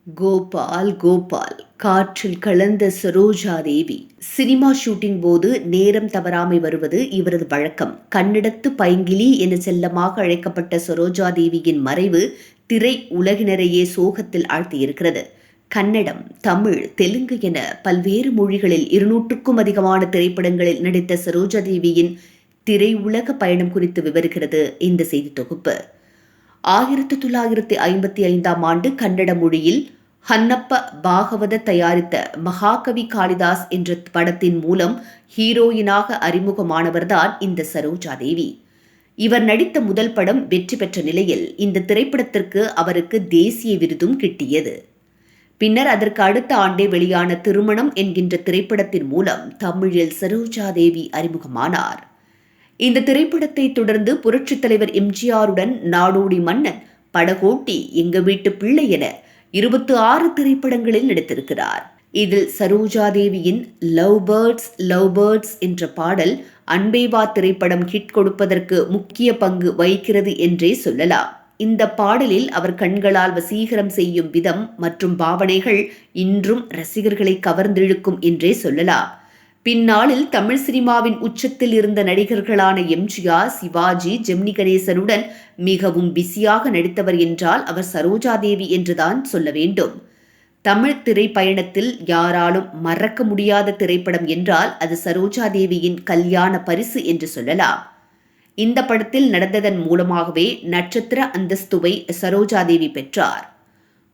கோபால் கோபால் காற்றில் கலந்த Saroja Devi. Cinema shooting போது நேரம் தவறாமை வருவது இவரது வழக்கம். கண்ணிடத்து பைங்கிலி என செல்லமாக அழைக்கப்பட்ட சரோஜா தேவியின் மறைவு திரை உலகினரையே சோகத்தில் ஆழ்த்தியிருக்கிறது. கன்னடம், தமிழ், தெலுங்கு என பல்வேறு மொழிகளில் 200க்கும் அதிகமான திரைப்படங்களில் நடித்த சரோஜா தேவியின் திரையுலக பயணம் குறித்து விவரிக்கிறது இந்த செய்தி தொகுப்பு. 1955 கன்னட மொழியில் ஹன்னப்ப பாகவத தயாரித்த மகாகவி காளிதாஸ் என்ற படத்தின் மூலம் ஹீரோயினாக அறிமுகமானவர்தான் இந்த சரோஜா தேவி. இவர் நடித்த முதல் படம் வெற்றி பெற்ற நிலையில் இந்த திரைப்படத்திற்கு அவருக்கு தேசிய விருதும் கிட்டியது. பின்னர் அதற்கு அடுத்த ஆண்டே வெளியான திருமணம் என்கின்ற திரைப்படத்தின் மூலம் தமிழில் சரோஜா தேவி அறிமுகமானார். இந்த திரைப்படத்தை தொடர்ந்து புரட்சித் தலைவர் எம்ஜிஆருடன் நாடோடி மன்னன், படகோட்டி, எங்க வீட்டு பிள்ளை என 26 திரைப்படங்களில் நடித்திருக்கிறார். இதில் சரோஜா தேவியின் லவ் பேர்ட்ஸ் என்ற பாடல் அன்பேவா திரைப்படம் ஹிட் கொடுப்பதற்கு முக்கிய பங்கு வகிக்கிறது என்றே சொல்லலாம். இந்த பாடலில் அவர் கண்களால் வசீகரம் செய்யும் விதம் மற்றும் பாவனைகள் இன்றும் ரசிகர்களை கவர்ந்திழுக்கும் என்றே சொல்லலாம். பின்னாளில் தமிழ் சினிமாவின் உச்சத்தில் இருந்த நடிகர்களான எம்ஜிஆர், சிவாஜி, ஜெமினி கணேசனுடன் மிகவும் பிஸியாக நடித்தவர் என்றால் அவர் சரோஜா தேவி என்றுதான் சொல்ல வேண்டும். தமிழ் திரைப்பயணத்தில் யாராலும் மறக்க முடியாத திரைப்படம் என்றால் அது சரோஜா தேவியின் கல்யாண பரிசு என்று சொல்லலாம். இந்த படத்தில் நடந்ததன் மூலமாகவே நட்சத்திர அந்தஸ்துவை சரோஜா தேவி பெற்றார்.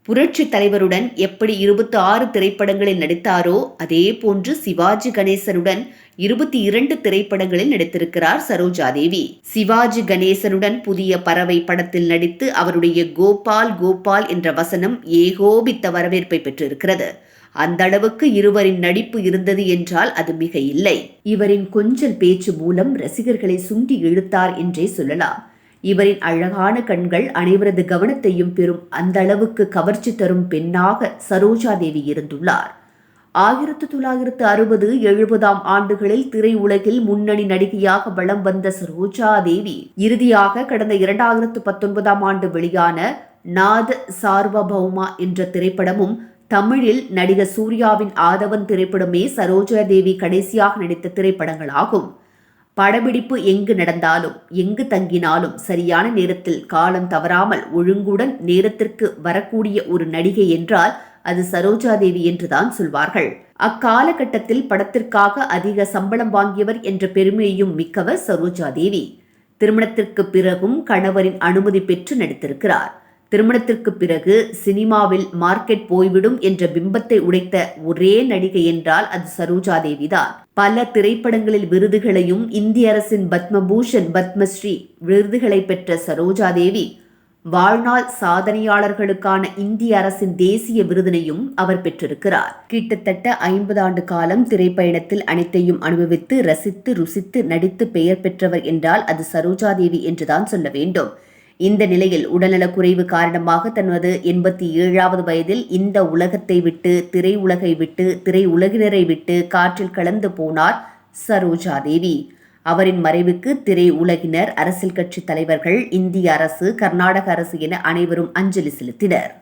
புரட்சி தலைவருடன் எப்படி 26 திரைப்படங்களில் நடித்தாரோ அதே போன்று சிவாஜி கணேசனுடன் 22 திரைப்படங்களில் நடித்திருக்கிறார் சரோஜா தேவி. சிவாஜி கணேசனுடன் புதிய பறவை படத்தில் நடித்து அவருடைய கோபால் கோபால் என்ற வசனம் ஏகோபித்த வரவேற்பை பெற்றிருக்கிறது. அந்த அளவுக்கு இருவரின் நடிப்பு இருந்தது என்றால் அது மிக இல்லை. இவரின் கொஞ்சல் பேச்சு மூலம் ரசிகர்களை சுண்டி இழுத்தார் என்றே சொல்லலாம். இவரின் அழகான கண்கள் அனைவரது கவனத்தையும் பெறும் அந்த அளவுக்கு கவர்ச்சி தரும் பெண்ணாக சரோஜா தேவி இருந்துள்ளார். 1960-70 ஆண்டுகளில் திரையுலகில் முன்னணி நடிகையாக வலம் வந்த சரோஜா தேவி இறுதியாக கடந்த 2019 வெளியான நாத சார்வபௌமா என்ற திரைப்படமும் தமிழில் நடிகர் சூர்யாவின் ஆதவன் திரைப்படமே சரோஜா தேவி கடைசியாக நடித்த திரைப்படங்களாகும். படப்பிடிப்பு எங்கு நடந்தாலும் எங்கு தங்கினாலும் சரியான நேரத்தில் காலம் தவறாமல் ஒழுங்குடன் நேரத்திற்கு வரக்கூடிய ஒரு நடிகை என்றால் அது சரோஜா தேவி என்றுதான் சொல்வார்கள். அக்காலகட்டத்தில் படத்திற்காக அதிக சம்பளம் வாங்கியவர் என்ற பெருமையையும் மிக்கவர் சரோஜா தேவி. திருமணத்திற்கு பிறகும் கணவரின் அனுமதி பெற்று நடித்திருக்கிறார். திருமணத்திற்கு பிறகு சினிமாவில் மார்க்கெட் போய்விடும் என்ற பிம்பத்தை உடைத்த ஒரே நடிகை என்றால் அது சரோஜா தேவிதான். பல திரைப்படங்களில் விருதுகளையும் இந்திய அரசின் பத்மபூஷன், பத்மஸ்ரீ விருதுகளை பெற்ற சரோஜா தேவி வாழ்நாள் சாதனையாளர்களுக்கான இந்திய அரசின் தேசிய விருதினையும் அவர் பெற்றிருக்கிறார். கிட்டத்தட்ட 50 ஆண்டு காலம் திரைப்பயணத்தில் அனைத்தையும் அனுபவித்து ரசித்து ருசித்து நடித்து பெயர் பெற்றவர் என்றால் அது சரோஜா தேவி என்றுதான் சொல்ல வேண்டும். இந்த நிலையில் உடல்நலக்குறைவு காரணமாக தனது 87வது வயதில் இந்த உலகத்தை விட்டு, திரையுலகை விட்டு, திரையுலகினரை விட்டு காற்றில் கலந்து போனார் சரோஜா தேவி. அவரின் மறைவுக்கு திரை உலகினர், அரசியல் கட்சி தலைவர்கள், இந்திய அரசு, கர்நாடக அரசு என அனைவரும் அஞ்சலி செலுத்தினர்.